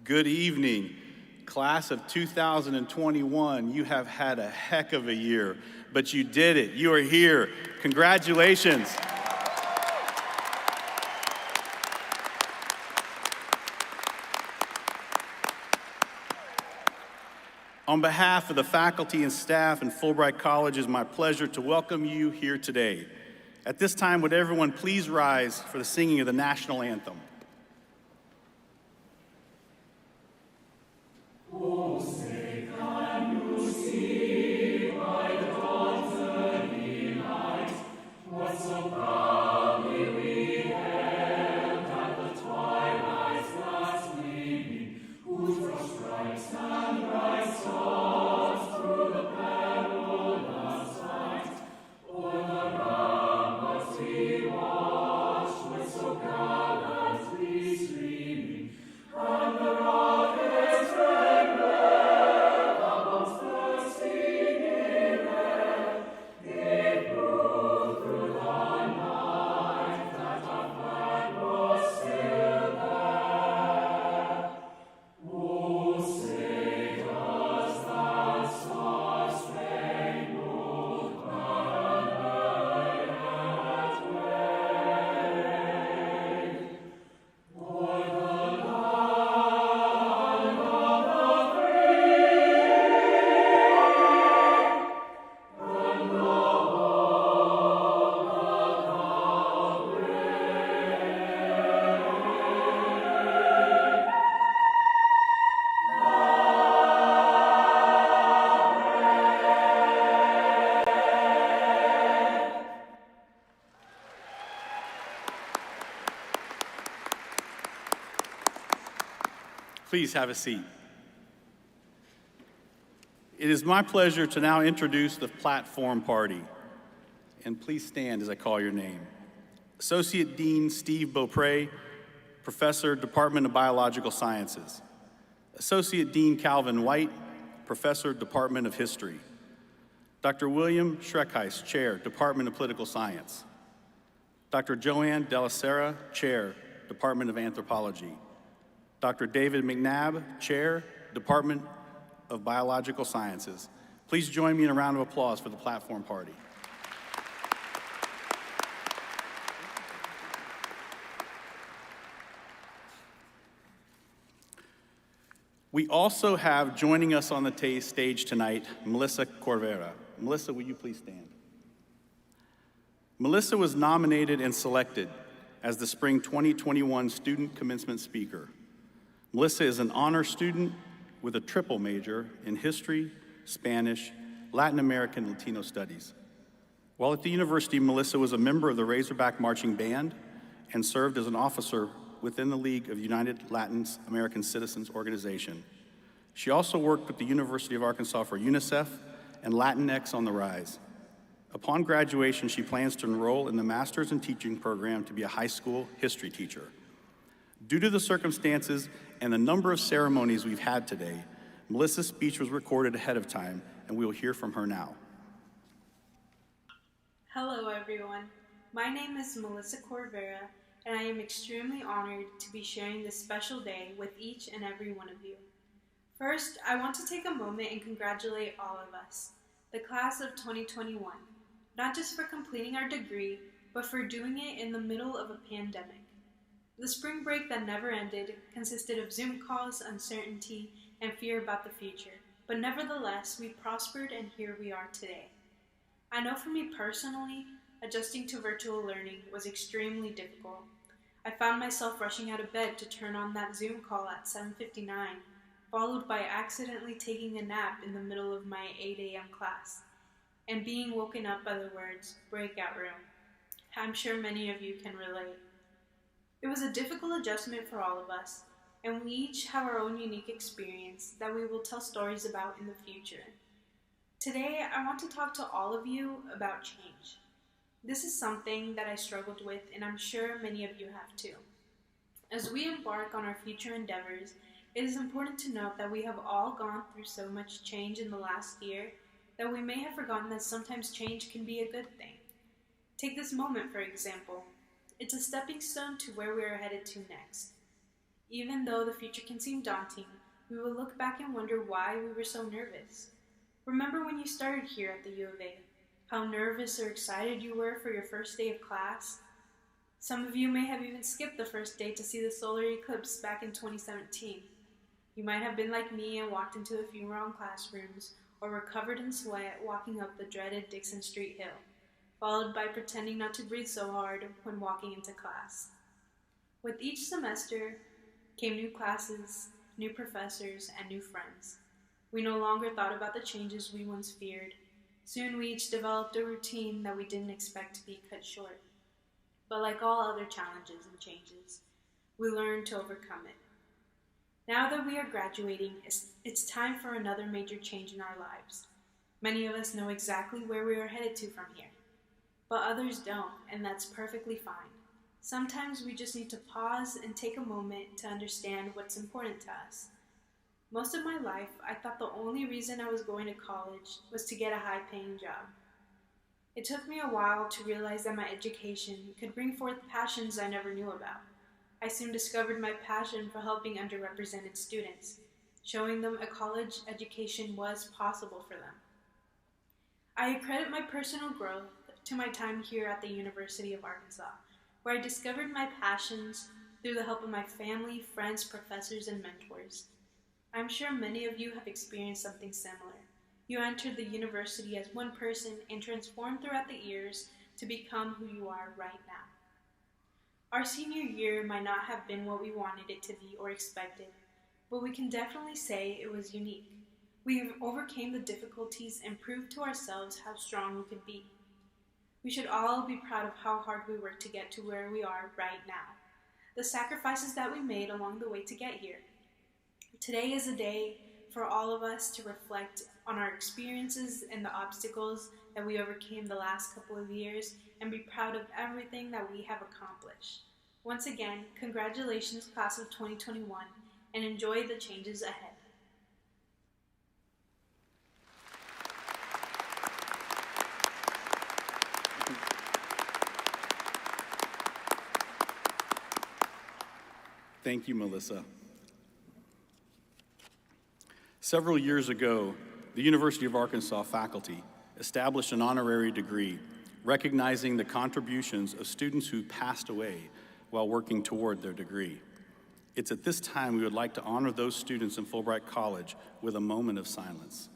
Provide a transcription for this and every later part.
Good evening, class of 2021. You have had a heck of a year, but you did it. You are here. Congratulations. On behalf of the faculty and staff in Fulbright College, it's my pleasure to welcome you here today. At this time, would everyone please rise for the singing of the national anthem? Oh, say, can you see by the dawn's early light what so proudly we hailed at the twilight's last gleaming, whose broad stripes and bright stars through the perilous fight o'er the ramparts we watched with so gallantly streaming, and the rockets red glare amongst the stinging air, gave proof through the night that our flag was still there. Oh, say does that star-spangled banner yet wave o'er the land of the free and the hope of the brave? Please have a seat. It is my pleasure to now introduce the platform party. And please stand as I call your name. Associate Dean Steve Beaupre, Professor, Department of Biological Sciences. Associate Dean Calvin White, Professor, Department of History. Dr. William Schreckheis, Chair, Department of Political Science. Dr. Joanne Delasera, Chair, Department of Anthropology. Dr. David McNabb, Chair, Department of Biological Sciences. Please join me in a round of applause for the platform party. We also have joining us on the stage tonight, Melissa Corvera. Melissa, will you please stand? Melissa was nominated and selected as the Spring 2021 Student Commencement Speaker. Melissa is an honor student with a triple major in history, Spanish, Latin American, Latino studies. While at the university, Melissa was a member of the Razorback Marching Band and served as an officer within the League of United Latin American Citizens organization. She also worked with the University of Arkansas for UNICEF and Latinx on the Rise. Upon graduation, she plans to enroll in the Master's in Teaching program to be a high school history teacher. Due to the circumstances and the number of ceremonies we've had today, Melissa's speech was recorded ahead of time, and we will hear from her now. Hello, everyone. My name is Melissa Corvera, and I am extremely honored to be sharing this special day with each and every one of you. First, I want to take a moment and congratulate all of us, the class of 2021, not just for completing our degree, but for doing it in the middle of a pandemic. The spring break that never ended consisted of Zoom calls, uncertainty, and fear about the future, but nevertheless, we prospered and here we are today. I know for me personally, adjusting to virtual learning was extremely difficult. I found myself rushing out of bed to turn on that Zoom call at 7:59, followed by accidentally taking a nap in the middle of my 8 a.m. class, and being woken up by the words, breakout room. I'm sure many of you can relate. It was a difficult adjustment for all of us, and we each have our own unique experience that we will tell stories about in the future. Today, I want to talk to all of you about change. This is something that I struggled with, and I'm sure many of you have too. As we embark on our future endeavors, it is important to note that we have all gone through so much change in the last year that we may have forgotten that sometimes change can be a good thing. Take this moment, for example. It's a stepping stone to where we are headed to next. Even though the future can seem daunting, we will look back and wonder why we were so nervous. Remember when you started here at the U of A, how nervous or excited you were for your first day of class? Some of you may have even skipped the first day to see the solar eclipse back in 2017. You might have been like me and walked into a few wrong classrooms, or were covered in sweat walking up the dreaded Dixon Street Hill, followed by pretending not to breathe so hard when walking into class. With each semester came new classes, new professors, and new friends. We no longer thought about the changes we once feared. Soon we each developed a routine that we didn't expect to be cut short. But like all other challenges and changes, we learned to overcome it. Now that we are graduating, it's time for another major change in our lives. Many of us know exactly where we are headed to from here, but others don't, and that's perfectly fine. Sometimes we just need to pause and take a moment to understand what's important to us. Most of my life, I thought the only reason I was going to college was to get a high-paying job. It took me a while to realize that my education could bring forth passions I never knew about. I soon discovered my passion for helping underrepresented students, showing them a college education was possible for them. I accredit my personal growth to my time here at the University of Arkansas, where I discovered my passions through the help of my family, friends, professors, and mentors. I'm sure many of you have experienced something similar. You entered the university as one person and transformed throughout the years to become who you are right now. Our senior year might not have been what we wanted it to be or expected, but we can definitely say it was unique. We overcame the difficulties and proved to ourselves how strong we could be. We should all be proud of how hard we worked to get to where we are right now, the sacrifices that we made along the way to get here. Today is a day for all of us to reflect on our experiences and the obstacles that we overcame the last couple of years and be proud of everything that we have accomplished. Once again, congratulations, class of 2021, and enjoy the changes ahead. Thank you, Melissa. Several years ago, the University of Arkansas faculty established an honorary degree recognizing the contributions of students who passed away while working toward their degree. It's at this time we would like to honor those students in Fulbright College with a moment of silence.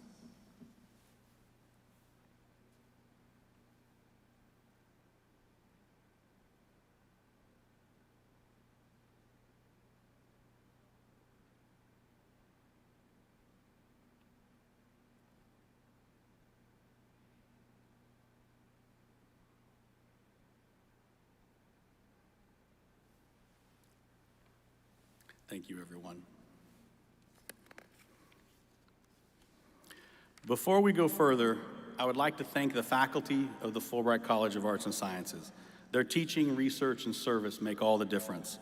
Thank you, everyone. Before we go further, I would like to thank the faculty of the Fulbright College of Arts and Sciences. Their teaching, research, and service make all the difference.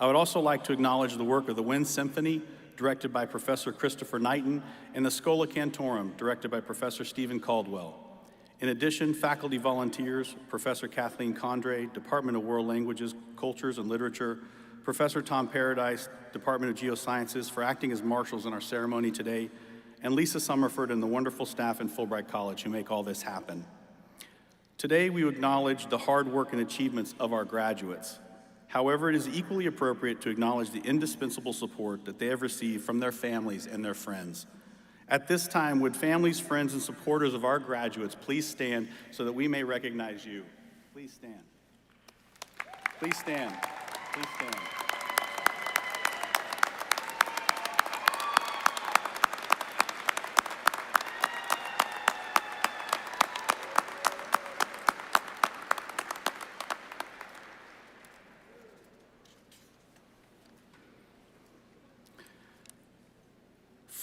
I would also like to acknowledge the work of the Wind Symphony, directed by Professor Christopher Knighton, and the Schola Cantorum, directed by Professor Stephen Caldwell. In addition, faculty volunteers, Professor Kathleen Condre, Department of World Languages, Cultures, and Literature, Professor Tom Paradise, Department of Geosciences, for acting as marshals in our ceremony today, and Lisa Summerford and the wonderful staff in Fulbright College who make all this happen. Today, we acknowledge the hard work and achievements of our graduates. However, it is equally appropriate to acknowledge the indispensable support that they have received from their families and their friends. At this time, would families, friends, and supporters of our graduates please stand so that we may recognize you? Please stand. Please stand. Please stand.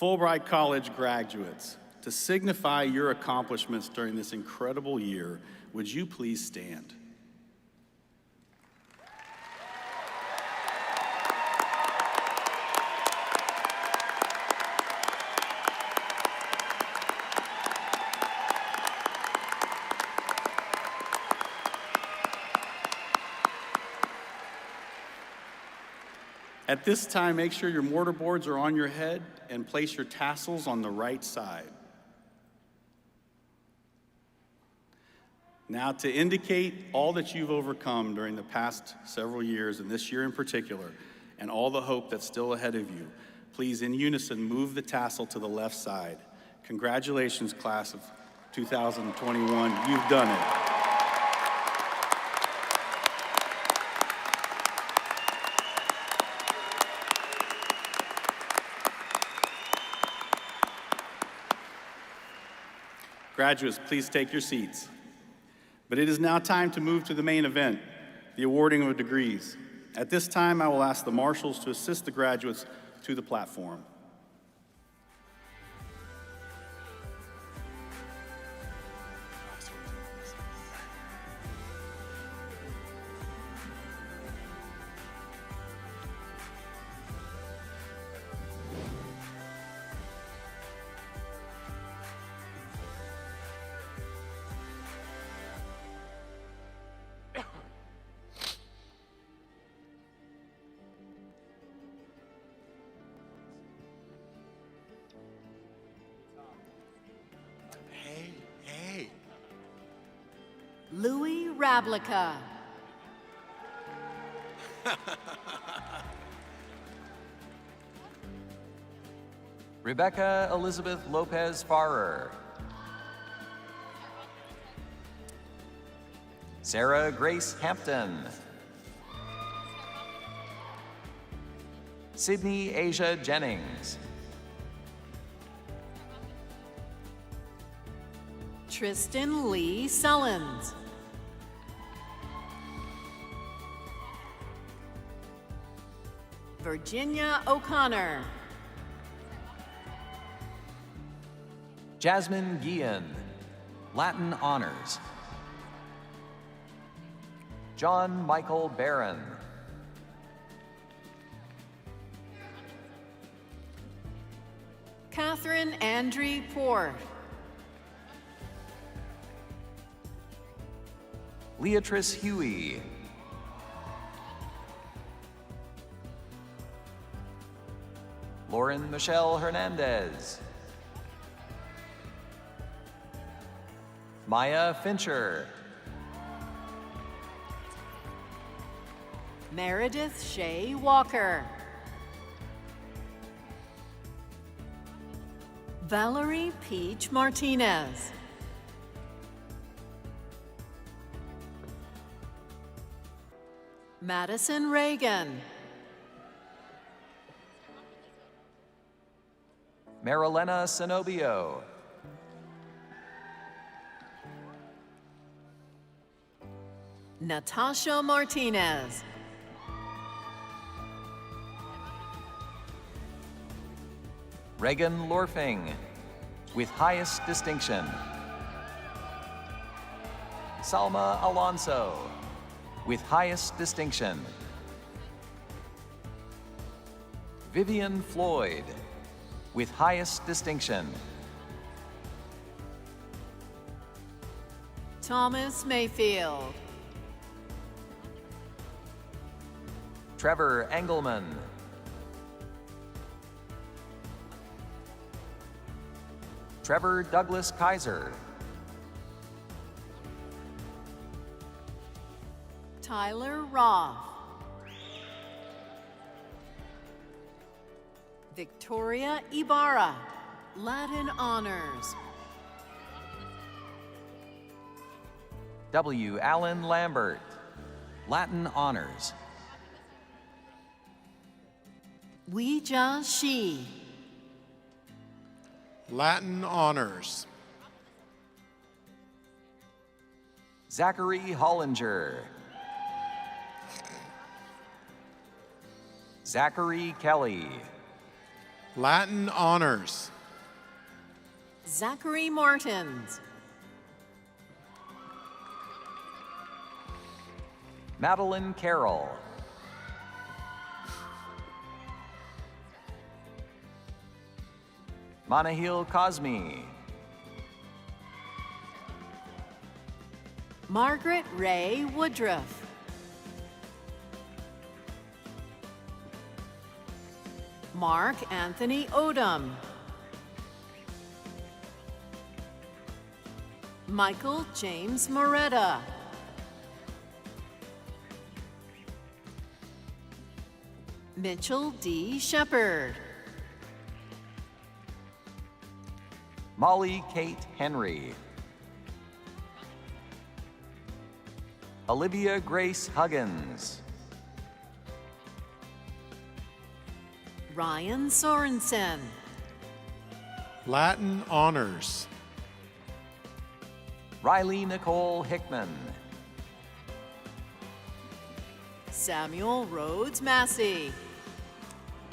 Fulbright College graduates, to signify your accomplishments during this incredible year, would you please stand? At this time, make sure your mortarboards are on your head and place your tassels on the right side. Now, to indicate all that you've overcome during the past several years, and this year in particular, and all the hope that's still ahead of you, please, in unison, move the tassel to the left side. Congratulations, class of 2021. You've done it. Graduates, please take your seats. But it is now time to move to the main event, the awarding of degrees. At this time, I will ask the marshals to assist the graduates to the platform. Louis Rablica. Rebecca Elizabeth Lopez Farrer. Sarah Grace Hampton. Sydney Asia Jennings. Tristan Lee Sullins. Virginia O'Connor. Jasmine Guillen, Latin Honors. John Michael Barron. Catherine Andre Port. Leatrice Huey. Lauren Michelle Hernandez. Maya Fincher. Meredith Shea Walker. Valerie Peach Martinez. Madison Reagan. Marilena Cenobio. Natasha Martinez. Reagan Lorfing, with highest distinction. Salma Alonso, with highest distinction. Vivian Floyd, with highest distinction. Thomas Mayfield. Trevor Engelman. Trevor Douglas Kaiser. Tyler Roth. Victoria Ibarra, Latin Honors. W. Allen Lambert, Latin Honors. Weijia Shi. Latin Honors. Zachary Hollinger. Zachary Kelly. Latin Honors. Zachary Martins. Madeline Carroll. Manahil Cosme. Margaret Ray Woodruff. Mark Anthony Odom. Michael James Moretta. Mitchell D. Shepard. Molly Kate Henry. Olivia Grace Huggins. Ryan Sorensen. Latin Honors. Riley Nicole Hickman. Samuel Rhodes Massey.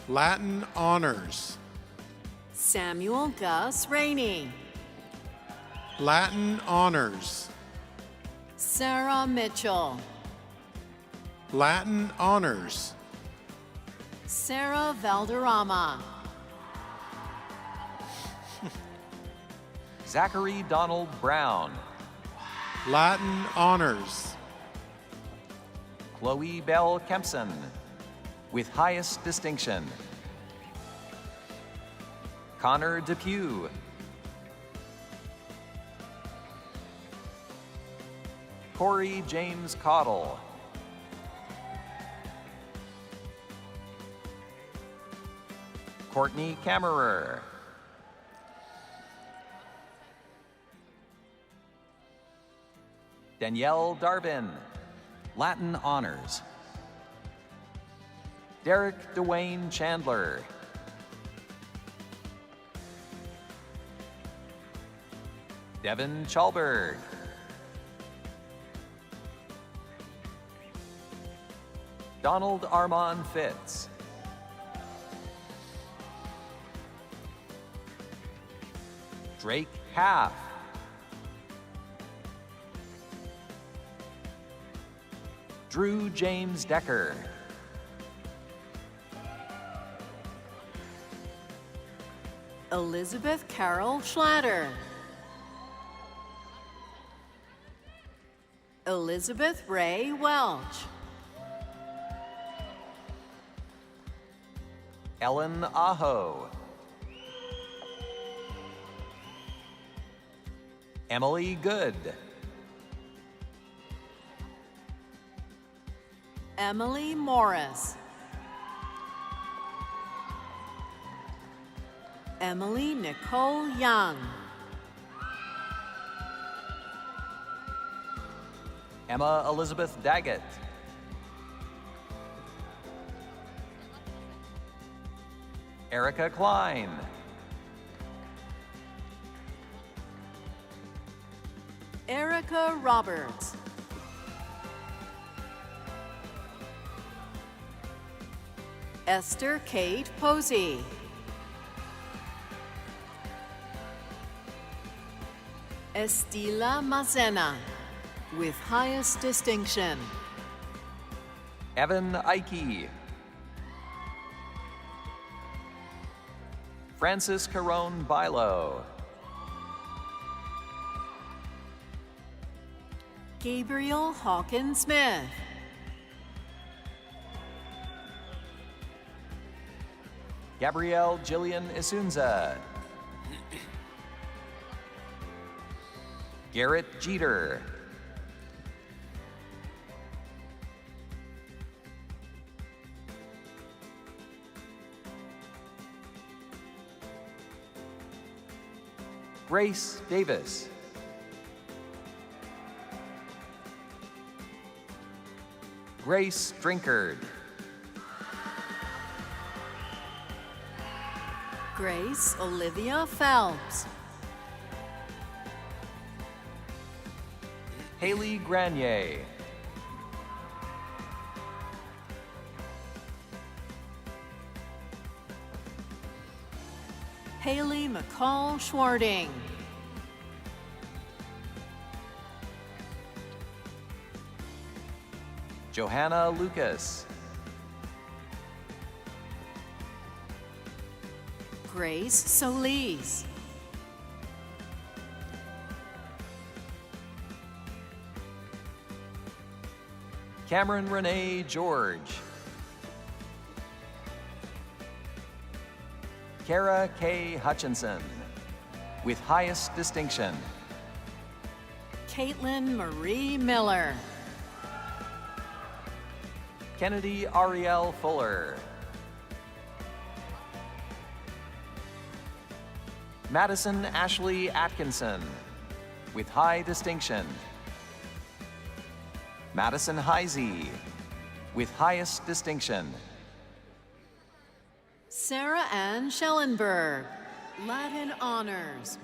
Latin Honors. Samuel Gus Rainey. Latin Honors. Sarah Mitchell. Latin Honors. Sarah Valderrama. Zachary Donald Brown. Latin Honors. Chloe Bell Kempson, with highest distinction. Connor Depew. Corey James Cottle. Courtney Kammerer. Danielle Darvin, Latin Honors. Derek Dwayne Chandler. Devin Chalberg. Donald Armand Fitz. Drake Half. Drew James Decker. Elizabeth Carol Schlatter. Elizabeth Ray Welch. Ellen Aho. Emily Good. Emily Morris. Emily Nicole Young. Emma Elizabeth Daggett. Erica Klein. Erica Roberts. Esther Kate Posey. Estila Mazena, with highest distinction. Evan Ike. Francis Caron Bilo. Gabriel Hawkins Smith. Gabrielle Jillian Isunza. Garrett Jeter. Grace Davis. Grace Drinkard. Grace Olivia Phelps. Haley Granier. Haley McCall Schwarding. Johanna Lucas. Grace Solis. Cameron Renee George. Kara K. Hutchinson, with highest distinction. Caitlin Marie Miller. Kennedy Ariel Fuller. Madison Ashley Atkinson, with high distinction. Madison Heisey, with highest distinction. Sarah Ann Schellenberg, Latin Honors.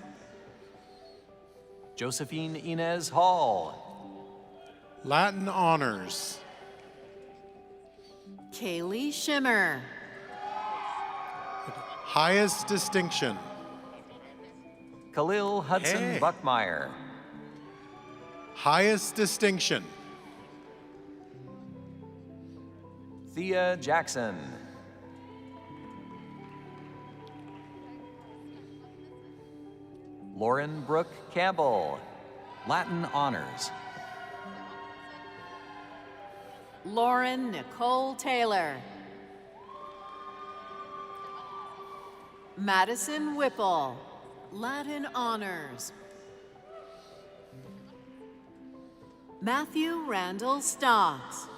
Josephine Inez Hall. Latin Honors. Kaylee Shimmer. Highest distinction. Khalil Hudson Hey. Buckmeyer. Highest distinction. Thea Jackson. Lauren Brooke Campbell, Latin Honors. Lauren Nicole Taylor. Madison Whipple, Latin Honors. Matthew Randall Stocks.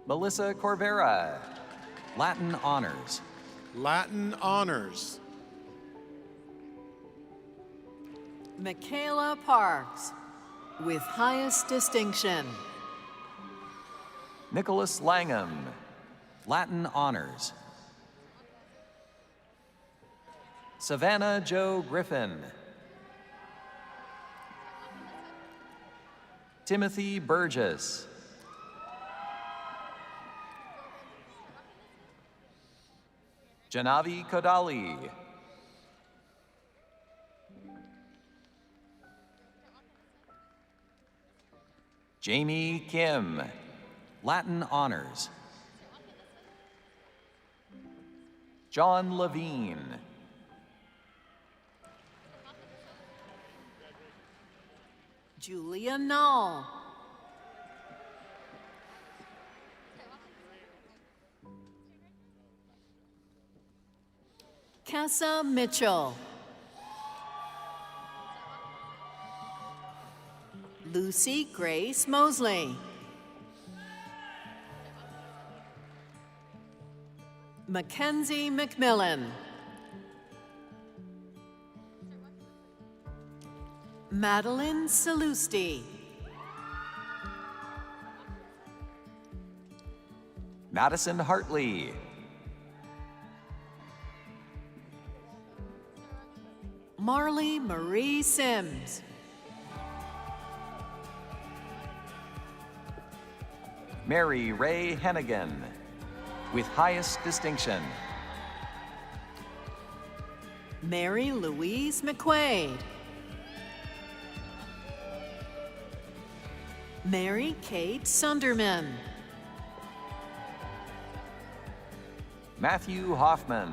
Melissa Corvera, Latin Honors. Latin Honors. Michaela Parks, with highest distinction. Nicholas Langham, Latin Honors. Savannah Jo Griffin. Timothy Burgess. Janavi Kodali. Jamie Kim, Latin Honors. John Levine. Julia Null. Kessa Mitchell. Lucy Grace Mosley. Mackenzie McMillan. Madeline Salusti. Madison Hartley. Marley Marie Sims. Mary Ray Hennigan, with highest distinction. Mary Louise McQuaid. Mary Kate Sunderman. Matthew Hoffman.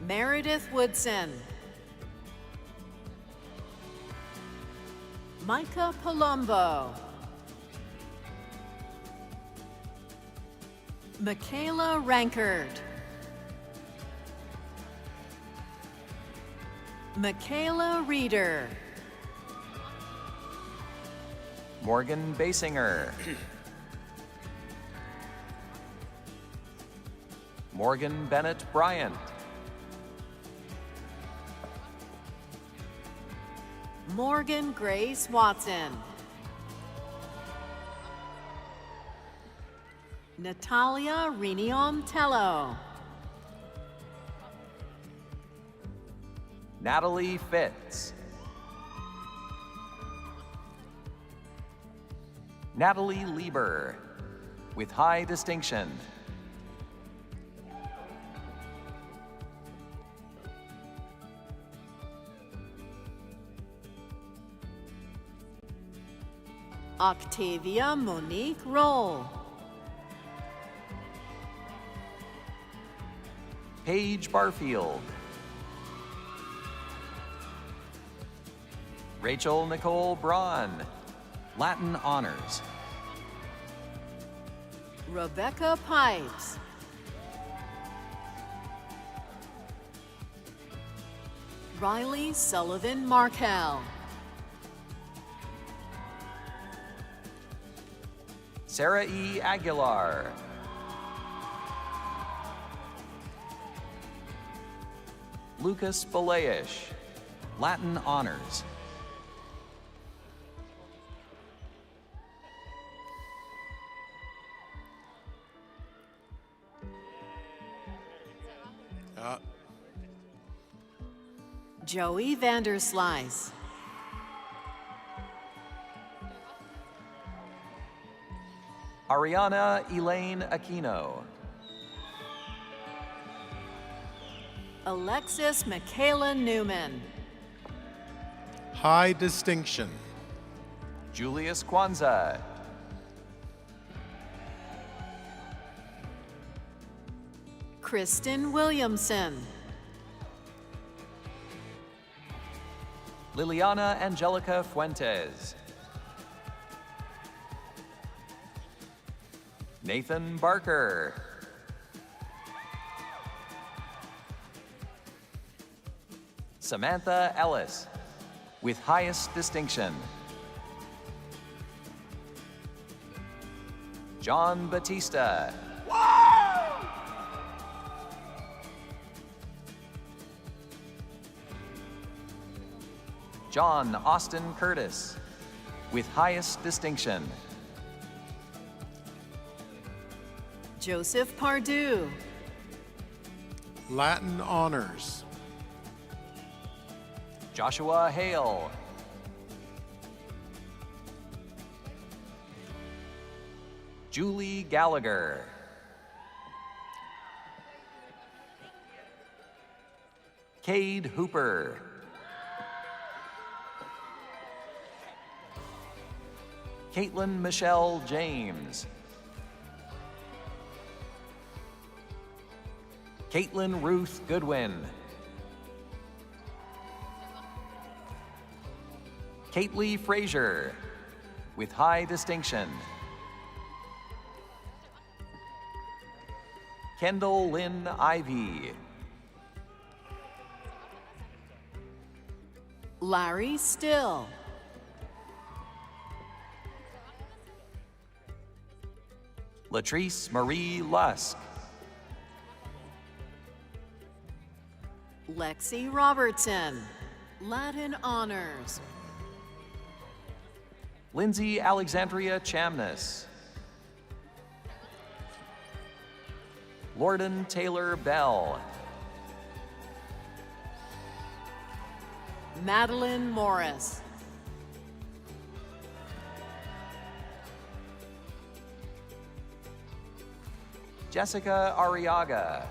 Meredith Woodson. Micah Palumbo. Michaela Rankard. Michaela Reeder. Morgan Basinger. Morgan Bennett Bryant. Morgan Grace Watson. Natalia Renion Tello. Natalie Fitz. Natalie Lieber, with high distinction. Octavia Monique Roll. Paige Barfield. Rachel Nicole Braun, Latin Honors. Rebecca Pipes. Riley Sullivan Markel. Sarah E. Aguilar. Lucas Belayish, Latin Honors. Joey Vanderslice. Ariana Elaine Aquino. Alexis Michaela Newman. High distinction. Julius Kwanzaa. Kristen Williamson. Liliana Angelica Fuentes. Nathan Barker. Samantha Ellis, with highest distinction. John Batista. John Austin Curtis, with highest distinction. Joseph Pardue. Latin Honors. Joshua Hale. Julie Gallagher. Cade Hooper. Caitlin Michelle James. Caitlin Ruth Goodwin. Caitley Frazier, with high distinction. Kendall Lynn Ivy. Larry Still. Latrice Marie Lusk. Lexi Robertson. Latin Honors. Lindsay Alexandria Chamness. Lorden Taylor Bell. Madeline Morris. Jessica Arriaga.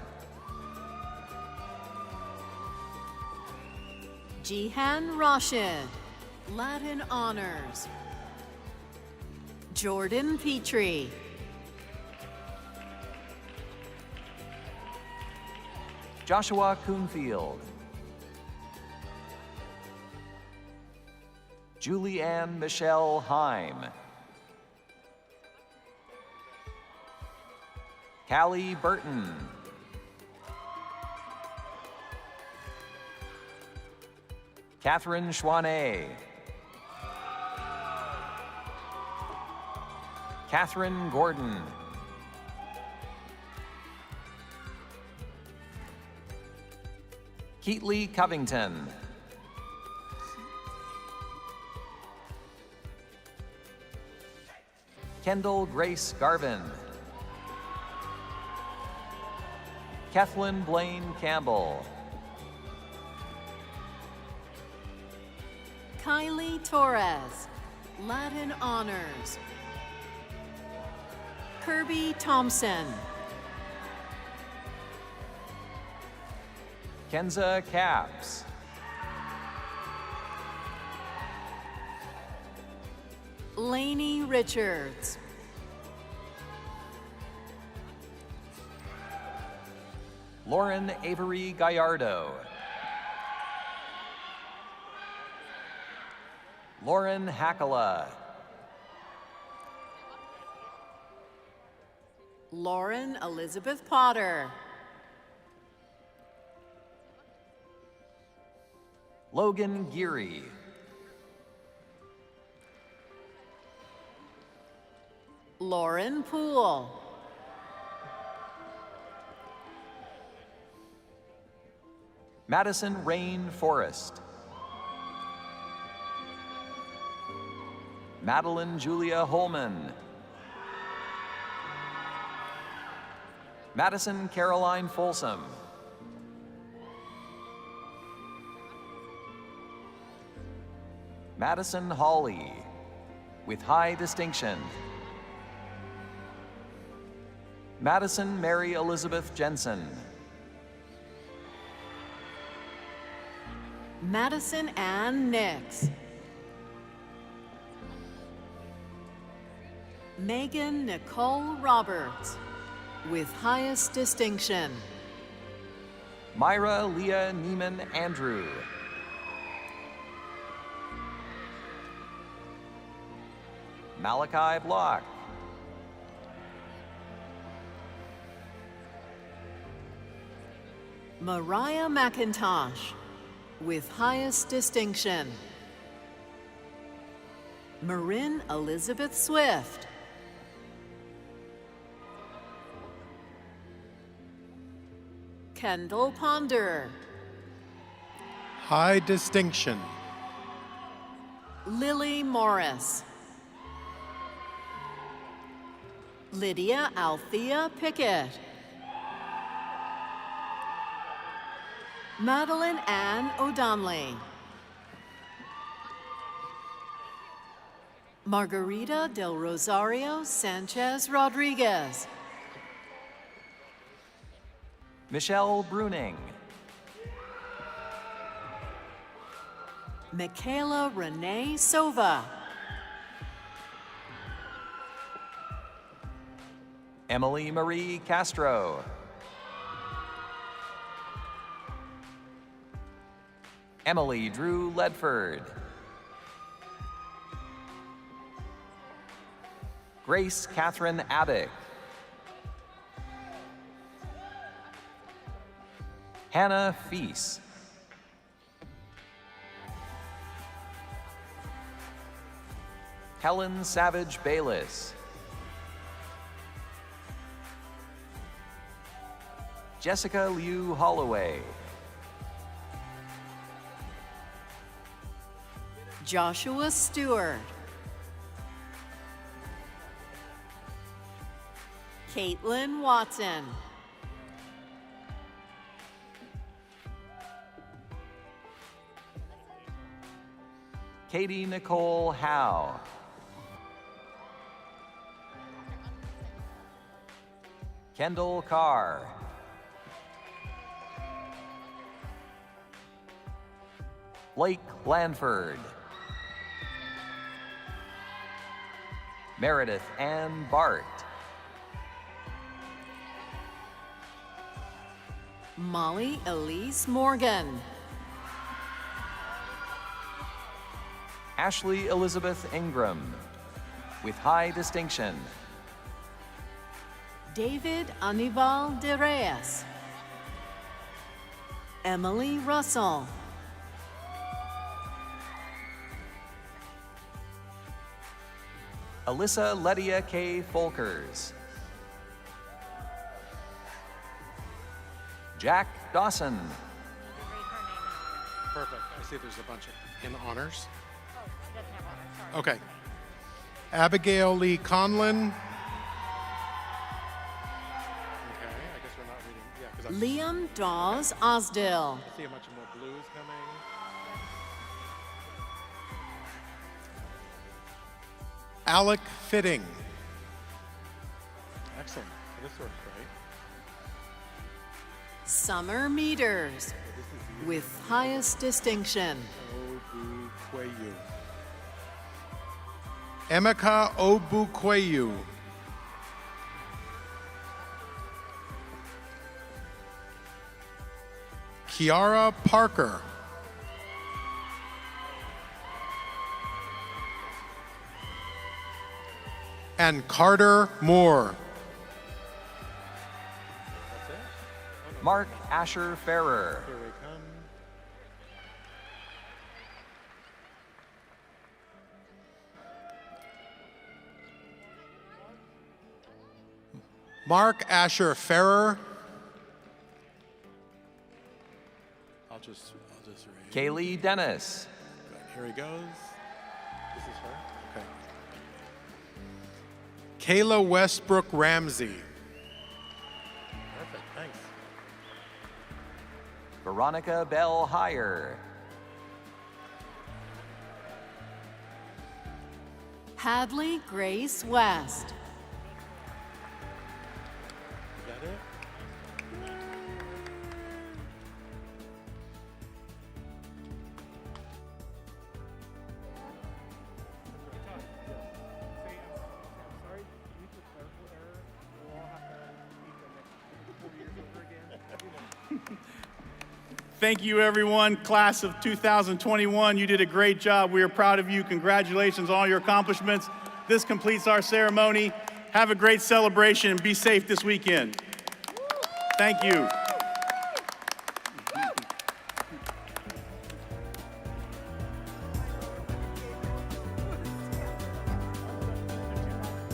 Jihan Rashid, Latin Honors. Jordan Petrie. Joshua Coonfield. Julianne Michelle Heim. Callie Burton. Catherine Schwanet. Catherine Gordon. Keatley Covington. Kendall Grace Garvin. Kathleen Blaine Campbell. Kylie Torres, Latin Honors. Kirby Thompson. Kenza Capps. Lainey Richards. Lauren Avery Gallardo. Lauren Hackala. Lauren Elizabeth Potter. Logan Geary. Lauren Poole. Madison Rain Forrest. Madeline Julia Holman. Madison Caroline Folsom. Madison Hawley, with high distinction. Madison Mary Elizabeth Jensen. Madison Ann Nix. Megan Nicole Roberts, with highest distinction. Myra Leah Neiman Andrew. Malachi Block. Mariah McIntosh, with highest distinction. Marin Elizabeth Swift. Kendall Ponder. High distinction. Lily Morris. Lydia Althea Pickett. Madeline Ann O'Donnelly. Margarita del Rosario Sanchez Rodriguez. Michelle Bruning. Michaela Renee Sova. Emily Marie Castro. Emily Drew Ledford. Grace Catherine Abick. Hannah Feast. Helen Savage Bayless. Jessica Liu Holloway. Joshua Stewart. Caitlin Watson. Katie Nicole Howe. Kendall Carr. Blake Lanford. Meredith Ann Bart. Molly Elise Morgan. Ashley Elizabeth Ingram, with high distinction. David Anival de Reyes. Emily Russell. Alyssa Ledia K. Folkers. Jack Dawson. Perfect. I see there's a bunch of in honors. Okay. Abigail Lee Conlon. Okay, I guess we're not reading. Yeah, because Liam Dawes Osdill. I see a bunch of more blues coming. Alec Fitting. Excellent. This works great. Summer Meters, with highest distinction. Obukweyu. Emeka Obukweyu. Kiara Parker. And Carter Moore. Mark Asher Ferrer. Here we come. Mark Asher Ferrer. I'll just read. Kaylee Dennis. Good. Here he goes. This is her. Okay. Kayla Westbrook Ramsey. Perfect. Thanks. Veronica Bell Heyer. Hadley Grace West. Is that it? Thank you, everyone. Class of 2021, you did a great job. We are proud of you. Congratulations on all your accomplishments. This completes our ceremony. Have a great celebration and be safe this weekend. Thank you.